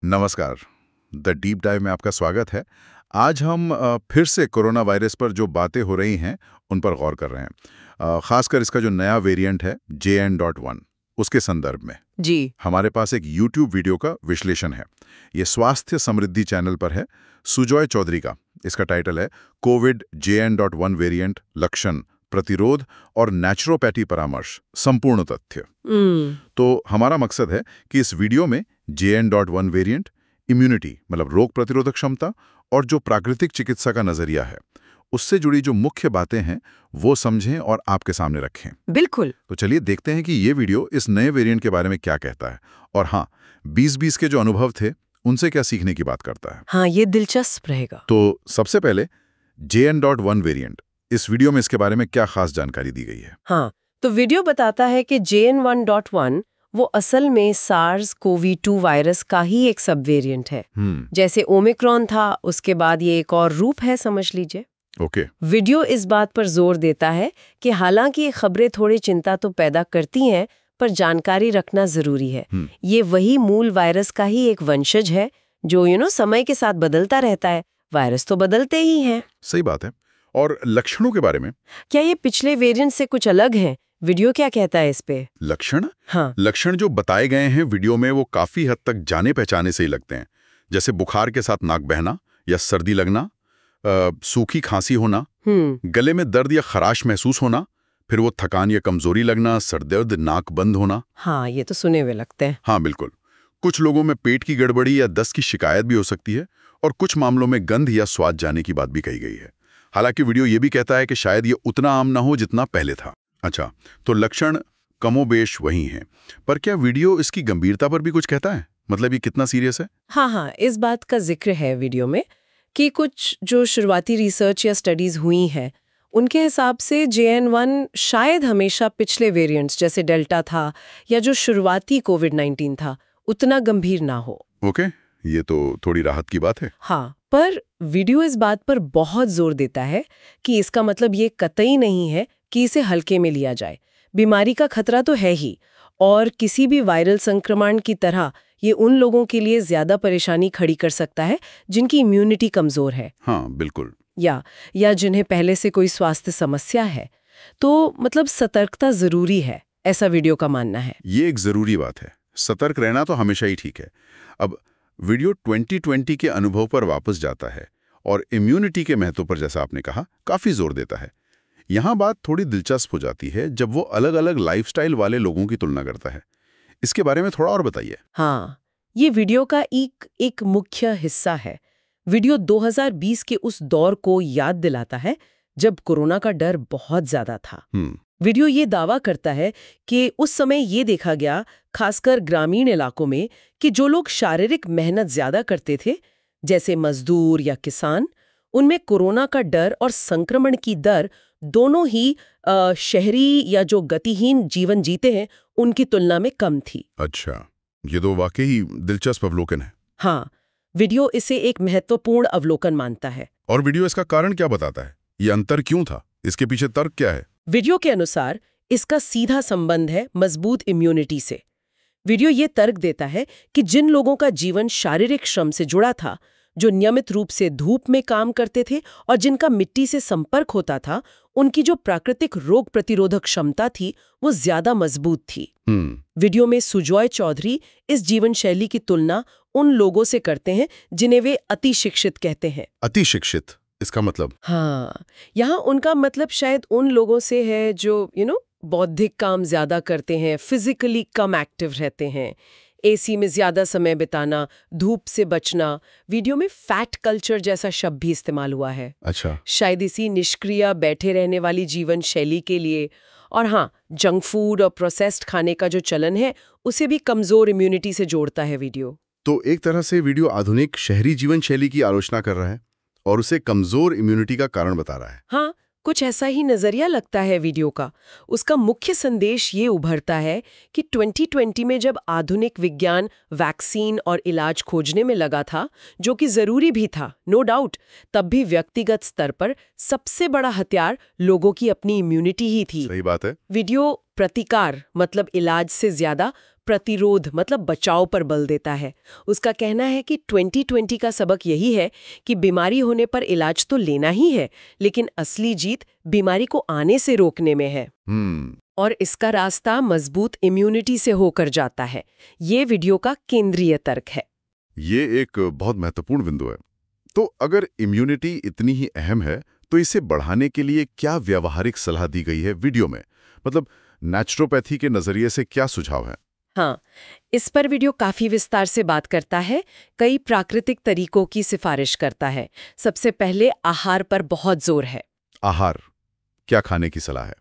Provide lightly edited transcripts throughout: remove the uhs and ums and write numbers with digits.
नमस्कार। The deep dive में आपका स्वागत है। आज हम फिर से कोरोना वायरस पर जो बातें हो रही हैं उन पर गौर कर रहे हैं, खासकर इसका जो नया वेरिएंट है JN.1 उसके संदर्भ में। जी। हमारे पास एक YouTube वीडियो का विश्लेषण है। ये स्वास्थ्य समृद्धि चैनल पर है, सुजॉय चौधरी का। इसका टाइटल है कोविड JN.1 वेरिएंट, लक्षण, प्रतिरोध और नेचुरोपैथी परामर्श, संपूर्ण तथ्य। तो हमारा मकसद है कि इस वीडियो में JN.1 वेरिएंट, इम्यूनिटी मतलब रोग प्रतिरोधक क्षमता और जो प्राकृतिक चिकित्सा का नजरिया है उससे जुड़ी जो मुख्य बातें हैं वो समझें और आपके सामने रखें। बिल्कुल। तो चलिए देखते हैं कि ये वीडियो इस नए वेरिएंट के बारे में क्या कहता है और हाँ, 2020 के जो अनुभव थे उनसे क्या सीखने की बात करता है। हाँ, ये दिलचस्प रहेगा। तो सबसे पहले JN.1 वेरिएंट, इस वीडियो में इसके बारे में क्या खास जानकारी दी गई है? हाँ, तो वीडियो बताता है कि JN1.1 वो असल में SARS-CoV-2 वायरस का ही एक सब वेरिएंट है। जैसे ओमिक्रॉन था, उसके बाद ये एक और रूप है, समझ लीजिए। ओके। वीडियो इस बात पर जोर देता है कि हालांकि ये खबरें थोड़ी चिंता तो पैदा करती हैं, पर जानकारी रखना जरूरी है। ये वही मूल वायरस का ही एक वंशज है जो समय के साथ बदलता रहता है। वायरस तो बदलते ही हैं। सही बात है। और लक्षणों के बारे में क्या ये पिछले वेरिएंट से कुछ अलग है? वीडियो क्या कहता है इस पे? लक्षण? हाँ, लक्षण जो बताए गए हैं वीडियो में वो काफी हद तक जाने पहचाने से ही लगते हैं। जैसे बुखार के साथ नाक बहना या सर्दी लगना, सूखी खांसी होना, गले में दर्द या खराश महसूस होना, फिर वो थकान या कमजोरी लगना, सर दर्द, नाक बंद होना। हाँ, ये तो सुने हुए लगते हैं। हाँ बिल्कुल। कुछ लोगों में पेट की गड़बड़ी या दस्त की शिकायत भी हो सकती है और कुछ मामलों में गंध या स्वाद जाने की बात भी कही गई है। हालांकि वीडियो ये भी कहता है कि शायद ये उतना आम ना हो जितना पहले था। अच्छा, तो लक्षण कमोबेश वही हैं, पर क्या वीडियो इसकी गंभीरता पर भी कुछ कहता है? मतलब ये कितना सीरियस है? हाँ, इस बात का जिक्र है वीडियो में कि कुछ जो शुरुआती रिसर्च या स्टडीज हुई हैं उनके हिसाब से JN1 शायद हमेशा पिछले वेरिएंट्स जैसे डेल्टा था या जो शुरुआती कोविड-19 था उतना गंभीर ना हो। ओके, ये तो थोड़ी राहत की बात है। हाँ, पर वीडियो इस बात पर बहुत जोर देता है कि इसका मतलब ये कतई नहीं है कि इसे हल्के में लिया जाए। बीमारी का खतरा तो है ही, और किसी भी वायरल संक्रमण की तरह ये उन लोगों के लिए ज्यादा परेशानी खड़ी कर सकता है जिनकी इम्यूनिटी कमजोर है। हाँ बिल्कुल। या जिन्हें पहले से कोई स्वास्थ्य समस्या है। तो मतलब सतर्कता जरूरी है, ऐसा वीडियो का मानना है। ये एक जरूरी बात है। सतर्क रहना तो हमेशा ही ठीक है। अब वीडियो 2020 के अनुभव पर वापस जाता है और इम्यूनिटी के महत्व पर, जैसा आपने कहा, काफी जोर देता है। यहाँ बात थोड़ी दिलचस्प हो जाती है जब वो अलग-अलग लाइफस्टाइल वाले लोगों की तुलना करता है। इसके बारे में थोड़ा और बताइए। हाँ, ये वीडियो का एक मुख्य हिस्सा है। वीडियो 2020 के उस दौर को याद दिलाता है जब कोरोना का डर बहुत ज्यादा था। वीडियो ये दावा करता है कि उस समय ये देखा गया, खासकर ग्रामीण इलाकों में, कि जो लोग शारीरिक मेहनत ज्यादा करते थे, जैसे मजदूर या किसान, उनमें कोरोना का डर और संक्रमण की दर दोनों ही शहरी या जो गतिहीन जीवन जीते हैं उनकी तुलना में कम थी। अच्छा, ये तो वाकई दिलचस्प अवलोकन है। हाँ, वीडियो इसे एक महत्वपूर्ण अवलोकन मानता है। और वीडियो इसका कारण क्या बताता है? ये अंतर क्यों था? इसके पीछे तर्क क्या है? वीडियो के अनुसार इसका सीधा संबंध है मजबूत इम्यूनिटी से। वीडियो ये तर्क देता है कि जिन लोगों का जीवन शारीरिक श्रम से जुड़ा था, जो नियमित रूप से धूप में काम करते थे और जिनका मिट्टी से संपर्क होता था, उनकी जो प्राकृतिक रोग प्रतिरोधक क्षमता थी वो ज्यादा मजबूत थी। वीडियो में सुजॉय चौधरी इस जीवन शैली की तुलना उन लोगों से करते हैं जिन्हें वे अति शिक्षित कहते हैं। अति शिक्षित, इसका मतलब? हाँ, यहाँ उनका मतलब शायद उन लोगों से है जो बौद्धिक काम ज्यादा करते हैं, फिजिकली कम एक्टिव रहते हैं, एसी में ज्यादा समय बिताना, धूप से बचना। वीडियो में फैट कल्चर जैसा शब्द भी इस्तेमाल हुआ है। अच्छा। शायद इसी निष्क्रिय बैठे रहने वाली जीवन शैली के लिए। और हाँ, जंक फूड और प्रोसेस्ड खाने का जो चलन है उसे भी कमजोर इम्यूनिटी से जोड़ता है वीडियो। तो एक तरह से वीडियो आधुनिक शहरी जीवन शैली की आलोचना कर रहा है और उसे कमजोर इम्यूनिटी का कारण बता रहा है। हाँ, कुछ ऐसा ही नजरिया लगता है वीडियो का। उसका मुख्य संदेश ये उभरता है कि 2020 में जब आधुनिक विज्ञान वैक्सीन और इलाज खोजने में लगा था, जो कि जरूरी भी था, नो डाउट, तब भी व्यक्तिगत स्तर पर सबसे बड़ा हथियार लोगों की अपनी इम्यूनिटी ही थी। सही बात है। वीडियो प्रतिकार मतलब इलाज से ज्यादा प्रतिरोध मतलब बचाव पर बल देता है। उसका कहना है कि 2020 का सबक यही है कि बीमारी होने पर इलाज तो लेना ही है, लेकिन असली जीत बीमारी को आने से रोकने में है। और इसका रास्ता मजबूत इम्यूनिटी से होकर जाता है। ये वीडियो का केंद्रीय तर्क है। ये एक बहुत महत्वपूर्ण बिंदु है। तो अगर इम्यूनिटी इतनी ही अहम है तो इसे बढ़ाने के लिए क्या व्यावहारिक सलाह दी गई है वीडियो में? मतलब नेचुरोपैथी के नजरिए से क्या सुझाव है? हाँ, इस पर वीडियो काफी विस्तार से बात करता है, कई प्राकृतिक तरीकों की सिफारिश करता है। सबसे पहले आहार पर बहुत जोर है। आहार, क्या खाने की सलाह है?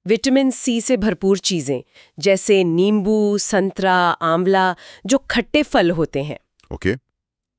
विटामिन सी से भरपूर चीजें जैसे नींबू, संतरा, आंवला, जो खट्टे फल होते हैं। ओके।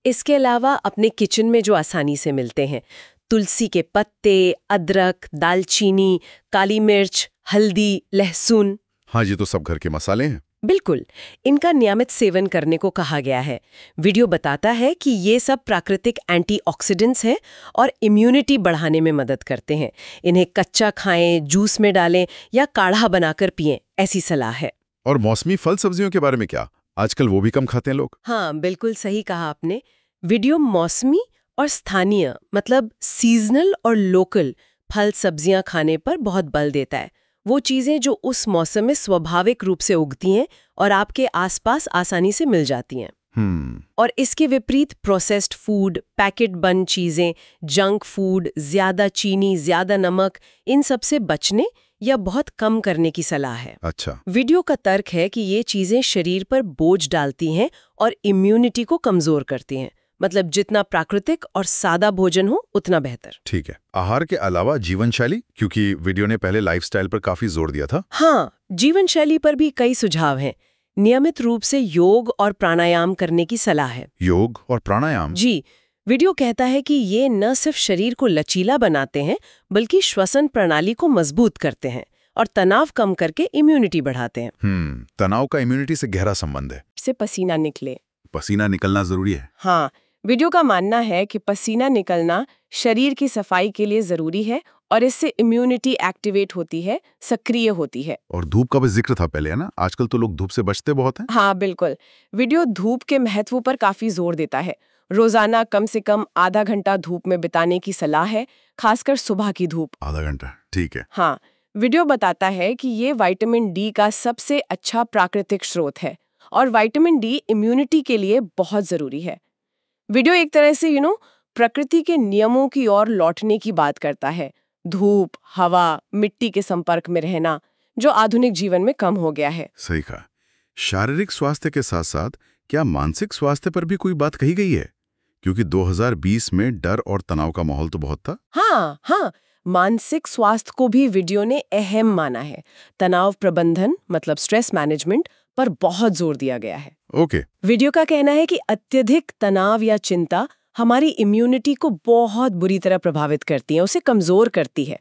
इसके अलावा अपने किचन में जो आसानी से मिलते हैं, तुलसी के पत्ते, अदरक, दालचीनी, काली मिर्च, हल्दी, लहसुन। हाँ, ये तो सब घर के मसाले हैं। बिल्कुल, इनका नियमित सेवन करने को कहा गया है। वीडियो बताता है कि ये सब प्राकृतिक एंटीऑक्सीडेंट्स हैं और इम्यूनिटी बढ़ाने में मदद करते हैं। इन्हें कच्चा खाएं, जूस में डालें या काढ़ा बनाकर पिएं, ऐसी सलाह है। और मौसमी फल सब्जियों के बारे में क्या? आजकल वो भी कम खाते हैं लोग। हाँ, बिल्कुल सही कहा आपने। वीडियो मौसमी और स्थानीय मतलब सीजनल और लोकल फल सब्जियां खाने पर बहुत बल देता है। वो चीजें जो उस मौसम में स्वाभाविक रूप से उगती हैं और आपके आसपास आसानी से मिल जाती हैं। और इसके विपरीत प्रोसेस्ड फूड, पैकेट बंद चीजें, जंक फूड, ज्यादा चीनी, ज्यादा नमक, इन सब से बचने या बहुत कम करने की सलाह है। अच्छा। वीडियो का तर्क है कि ये चीजें शरीर पर बोझ डालती हैं और इम्यूनिटी को कमजोर करती हैं। मतलब जितना प्राकृतिक और सादा भोजन हो उतना बेहतर। ठीक है। आहार के अलावा जीवन शैली, क्योंकि वीडियो ने पहले लाइफस्टाइल पर काफी जोर दिया था। हाँ, जीवन शैली पर भी कई सुझाव हैं। नियमित रूप से योग और प्राणायाम करने की सलाह है। योग और प्राणायाम? जी, वीडियो कहता है कि ये न सिर्फ शरीर को लचीला बनाते हैं बल्कि श्वसन प्रणाली को मजबूत करते हैं और तनाव कम करके इम्यूनिटी बढ़ाते हैं। तनाव का इम्यूनिटी से गहरा संबंध है। इससे पसीना निकले। पसीना निकलना जरूरी है। हाँ, वीडियो का मानना है कि पसीना निकलना शरीर की सफाई के लिए जरूरी है और इससे इम्यूनिटी एक्टिवेट होती है, सक्रिय होती है। और धूप का भी जिक्र था पहले, है ना? आजकल तो लोग धूप से बचते बहुत हैं। हाँ, बिल्कुल। वीडियो धूप के महत्व पर काफी जोर देता है। रोजाना कम से कम आधा घंटा धूप में बिताने की सलाह है, खासकर सुबह की धूप। आधा घंटा, ठीक है। हाँ, वीडियो बताता है कि ये विटामिन डी का सबसे अच्छा प्राकृतिक स्रोत है और विटामिन डी इम्यूनिटी के लिए बहुत जरूरी है। वीडियो एक तरह से प्रकृति के नियमों की ओर लौटने की बात करता है। धूप, हवा, मिट्टी के संपर्क में रहना, जो आधुनिक जीवन में कम हो गया है। सही कहा। शारीरिक स्वास्थ्य के साथ साथ क्या मानसिक स्वास्थ्य पर भी कोई बात कही गई है? क्योंकि 2020 में डर और तनाव का माहौल तो बहुत था। हाँ, मानसिक स्वास्थ्य को भी वीडियो ने अहम माना है। तनाव प्रबंधन मतलब स्ट्रेस मैनेजमेंट पर बहुत जोर दिया गया है। ओके। वीडियो का कहना है कि अत्यधिक तनाव या चिंता हमारी इम्यूनिटी को बहुत बुरी तरह प्रभावित करती है, उसे कमजोर करती है।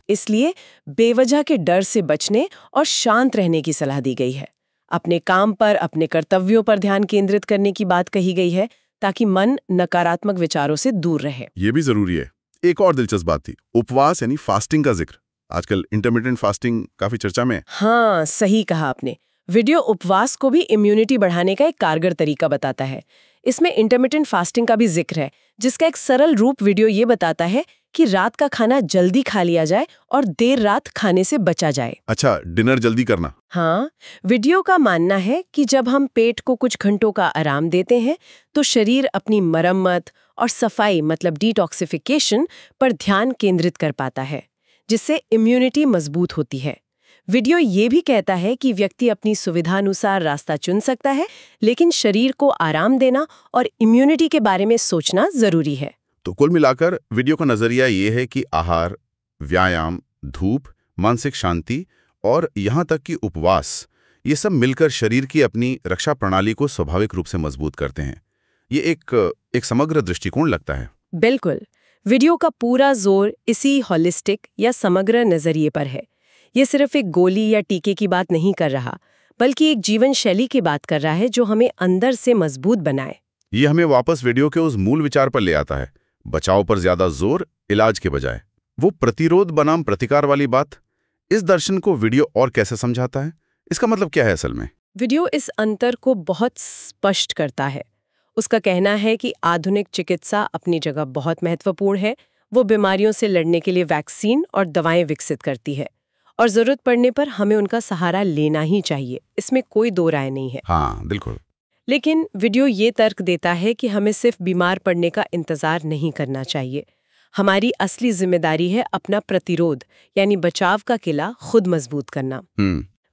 इसलिए बेवजह के डर से बचने और शांत रहने की सलाह दी गई है। अपने काम पर, अपने कर्तव्यों पर ध्यान केंद्रित करने की बात कही गई है ताकि मन नकारात्मक विचारों से दूर रहे। ये भी जरूरी है। एक और दिलचस्प बात थी, उपवास यानी फास्टिंग का जिक्र। आजकल इंटरमिटेंट फास्टिंग काफी चर्चा में है। हाँ, सही कहा आपने। वीडियो उपवास को भी इम्यूनिटी बढ़ाने का एक कारगर तरीका बताता है। इसमें इंटरमिटेंट फास्टिंग का भी जिक्र है, जिसका एक सरल रूप वीडियो ये बताता है कि रात का खाना जल्दी खा लिया जाए और देर रात खाने से बचा जाए। अच्छा, डिनर जल्दी करना। हाँ, वीडियो का मानना है कि जब हम पेट को कुछ घंटों का आराम देते हैं तो शरीर अपनी मरम्मत और सफाई मतलब डिटॉक्सिफिकेशन पर ध्यान केंद्रित कर पाता है, जिससे इम्यूनिटी मजबूत होती है। वीडियो ये भी कहता है कि व्यक्ति अपनी सुविधानुसार रास्ता चुन सकता है, लेकिन शरीर को आराम देना और इम्यूनिटी के बारे में सोचना जरूरी है। तो कुल मिलाकर वीडियो का नजरिया ये है कि आहार, व्यायाम, धूप, मानसिक शांति और यहाँ तक कि उपवास, ये सब मिलकर शरीर की अपनी रक्षा प्रणाली को स्वाभाविक रूप से मजबूत करते हैं। ये एक समग्र दृष्टिकोण लगता है। बिल्कुल, वीडियो का पूरा जोर इसी हॉलिस्टिक या समग्र नजरिए पर है। ये सिर्फ एक गोली या टीके की बात नहीं कर रहा, बल्कि एक जीवन शैली की बात कर रहा है जो हमें अंदर से मजबूत बनाए। ये हमें वापस वीडियो के उस मूल विचार पर ले आता है, बचाव पर ज्यादा जोर, इलाज के बजाय। वो प्रतिरोध बनाम प्रतिकार वाली बात, इस दर्शन को वीडियो और कैसे समझाता है? इसका मतलब क्या है असल में? वीडियो इस अंतर को बहुत स्पष्ट करता है। उसका कहना है कि आधुनिक चिकित्सा अपनी जगह बहुत महत्वपूर्ण है। वो बीमारियों से लड़ने के लिए वैक्सीन और दवाएं विकसित करती है और जरूरत पड़ने पर हमें उनका सहारा लेना ही चाहिए। इसमें कोई दो राय नहीं है। हाँ, बिल्कुल। लेकिन वीडियो ये तर्क देता है कि हमें सिर्फ बीमार पड़ने का इंतजार नहीं करना चाहिए। हमारी असली जिम्मेदारी है अपना प्रतिरोध यानी बचाव का किला खुद मजबूत करना।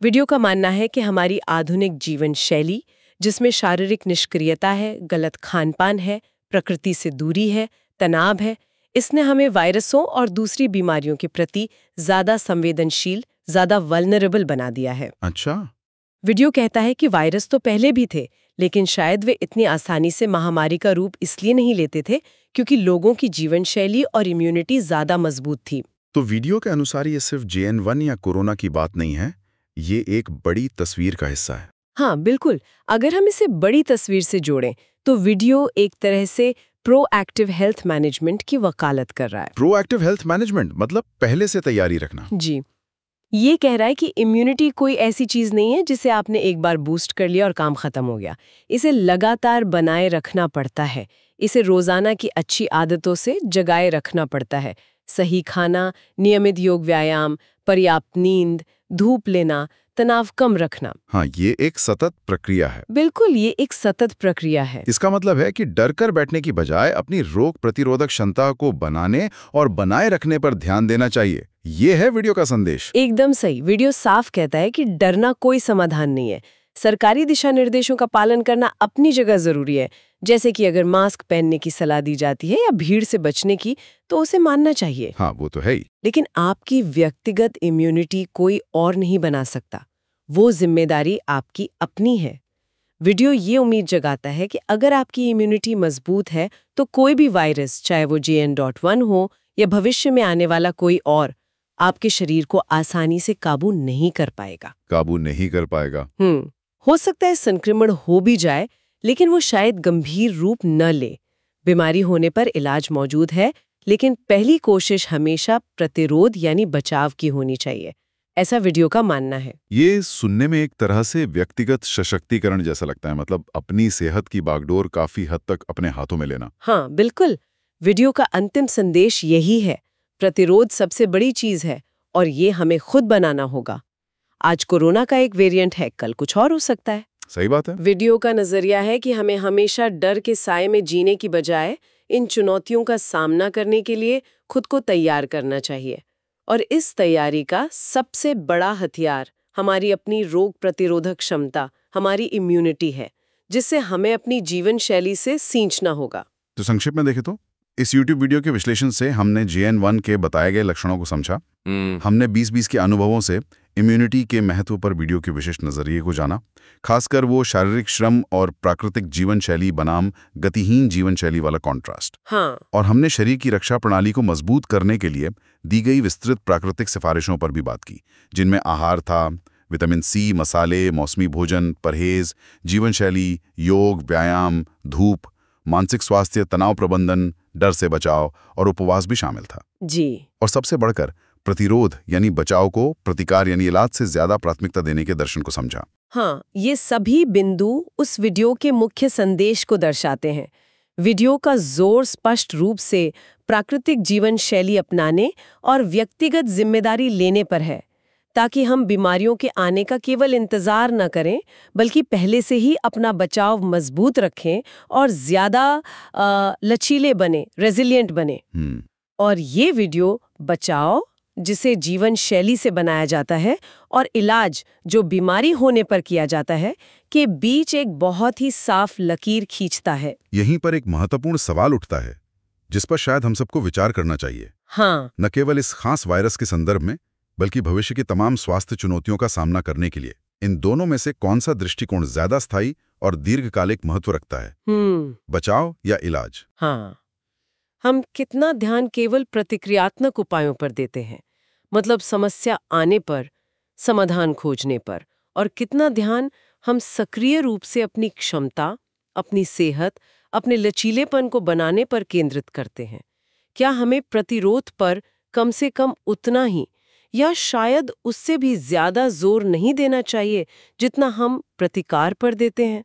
वीडियो का मानना है कि हमारी आधुनिक जीवन शैली, जिसमें शारीरिक निष्क्रियता है, गलत खानपान है, प्रकृति से दूरी है, तनाव है, इसने हमें वायरसों और दूसरी बीमारियों के प्रति ज्यादा संवेदनशील, ज्यादा वल्नरेबल बना दिया है। अच्छा। वीडियो कहता है कि वायरस तो पहले भी थे, लेकिन शायद वे इतनी आसानी से महामारी का रूप इसलिए नहीं लेते थे क्योंकि लोगों की जीवन शैली और इम्यूनिटी ज्यादा मजबूत थी। तो वीडियो के अनुसार ये सिर्फ JN1 या कोरोना की बात नहीं है, ये एक बड़ी तस्वीर का हिस्सा है। हाँ बिल्कुल, अगर हम इसे बड़ी तस्वीर से जोड़ें तो वीडियो एक तरह से प्रोएक्टिव हेल्थ मैनेजमेंट की वकालत कर रहा है। प्रोएक्टिव हेल्थ मैनेजमेंट मतलब पहले से तैयारी रखना। जी, ये कह रहा है कि इम्यूनिटी कोई ऐसी चीज नहीं है जिसे आपने एक बार बूस्ट कर लिया और काम खत्म हो गया। इसे लगातार बनाए रखना पड़ता है। इसे रोजाना की अच्छी आदतों से जगाए रखना पड़ता है। सही खाना, नियमित योग व्यायाम, पर्याप्त नींद, धूप लेना, तनाव कम रखना। हाँ, ये एक सतत प्रक्रिया है। बिल्कुल, ये एक सतत प्रक्रिया है। इसका मतलब है कि डर कर बैठने की बजाय अपनी रोग प्रतिरोधक क्षमता को बनाने और बनाए रखने पर ध्यान देना चाहिए। ये है वीडियो का संदेश। एकदम सही। वीडियो साफ कहता है कि डरना कोई समाधान नहीं है। सरकारी दिशा निर्देशों का पालन करना अपनी जगह जरूरी है। जैसे कि अगर मास्क पहनने की सलाह दी जाती है या भीड़ से बचने की, तो उसे मानना चाहिए। हाँ, वो तो है ही। लेकिन आपकी व्यक्तिगत इम्यूनिटी कोई और नहीं बना सकता। वो जिम्मेदारी आपकी अपनी है। वीडियो ये उम्मीद जगाता है कि अगर आपकी इम्यूनिटी मजबूत है तो कोई भी वायरस, चाहे वो JN.1 हो या भविष्य में आने वाला कोई और, आपके शरीर को आसानी से काबू नहीं कर पाएगा। काबू नहीं कर पाएगा। हो सकता है संक्रमण हो भी जाए, लेकिन वो शायद गंभीर रूप न ले। बीमारी होने पर इलाज मौजूद है, लेकिन पहली कोशिश हमेशा प्रतिरोध यानी बचाव की होनी चाहिए। ऐसा वीडियो का मानना है। ये सुनने में एक तरह से व्यक्तिगत सशक्तिकरण जैसा लगता है, मतलब अपनी सेहत की बागडोर काफी हद तक अपने हाथों में लेना। हाँ बिल्कुल, वीडियो का अंतिम संदेश यही है। प्रतिरोध सबसे बड़ी चीज है और ये हमें खुद बनाना होगा। आज कोरोना का एक वेरिएंट है, कल कुछ और हो सकता है। सही बात है। वीडियो का नजरिया है कि हमें हमेशा डर के साए में जीने की बजाय इन चुनौतियों का सामना करने के लिए खुद को तैयार करना चाहिए। और इस तैयारी का सबसे बड़ा हथियार हमारी अपनी रोग प्रतिरोधक क्षमता, हमारी इम्यूनिटी है, जिससे हमें अपनी जीवन शैली से सींचना होगा। तो संक्षेप में देखें तो इस YouTube वीडियो के विश्लेषण से हमने JN1 के बताए गए लक्षणों को समझा। हमने 2020 के अनुभवों से इम्यूनिटी के महत्व पर वीडियो के विशिष्ट नजरिए को जाना, खासकर वो शारीरिक श्रम और प्राकृतिक जीवन शैली बनाम गतिहीन जीवन शैली वाला कॉन्ट्रास्ट। हाँ। और हमने शरीर की रक्षा प्रणाली को मजबूत करने के लिए दी गई विस्तृत प्राकृतिक सिफारिशों पर भी बात की, जिनमें आहार था, विटामिन C, मसाले, मौसमी भोजन, परहेज, जीवन शैली, योग, व्यायाम, धूप, मानसिक स्वास्थ्य, तनाव प्रबंधन, डर से बचाव और उपवास भी शामिल था। जी। और सबसे बढ़कर प्रतिरोध यानी बचाव को प्रतिकार यानी इलाज से ज्यादा प्राथमिकता देने के दर्शन को समझा। हाँ, ये सभी बिंदु उस वीडियो के मुख्य संदेश को दर्शाते हैं। वीडियो का जोर स्पष्ट रूप से प्राकृतिक जीवन शैली अपनाने और व्यक्तिगत जिम्मेदारी लेने पर है, ताकि हम बीमारियों के आने का केवल इंतजार न करें, बल्कि पहले से ही अपना बचाव मजबूत रखें और ज्यादा लचीले बने, रेजिलिएंट बने। और ये वीडियो बचाव, जिसे जीवन शैली से बनाया जाता है, और इलाज, जो बीमारी होने पर किया जाता है, के बीच एक बहुत ही साफ लकीर खींचता है। यहीं पर एक महत्वपूर्ण सवाल उठता है, जिस पर शायद हम सबको विचार करना चाहिए। हाँ। न केवल इस खास वायरस के संदर्भ में, बल्कि भविष्य की तमाम स्वास्थ्य चुनौतियों का सामना करने के लिए इन दोनों में से कौन सा दृष्टिकोण ज्यादा स्थायी और दीर्घकालिक महत्व रखता है, बचाव या इलाज? हाँ, हम कितना ध्यान केवल प्रतिक्रियात्मक उपायों पर देते हैं, मतलब समस्या आने पर, समाधान खोजने पर, और कितना ध्यान हम सक्रिय रूप से अपनी क्षमता, अपनी सेहत, अपने लचीलेपन को बनाने पर केंद्रित करते हैं। क्या हमें प्रतिरोध पर कम से कम उतना ही या शायद उससे भी ज्यादा जोर नहीं देना चाहिए जितना हम प्रतिकार पर देते हैं?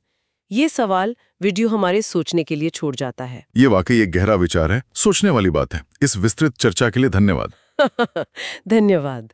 ये सवाल वीडियो हमारे सोचने के लिए छोड़ जाता है। ये वाकई एक गहरा विचार है, सोचने वाली बात है। इस विस्तृत चर्चा के लिए धन्यवाद। धन्यवाद।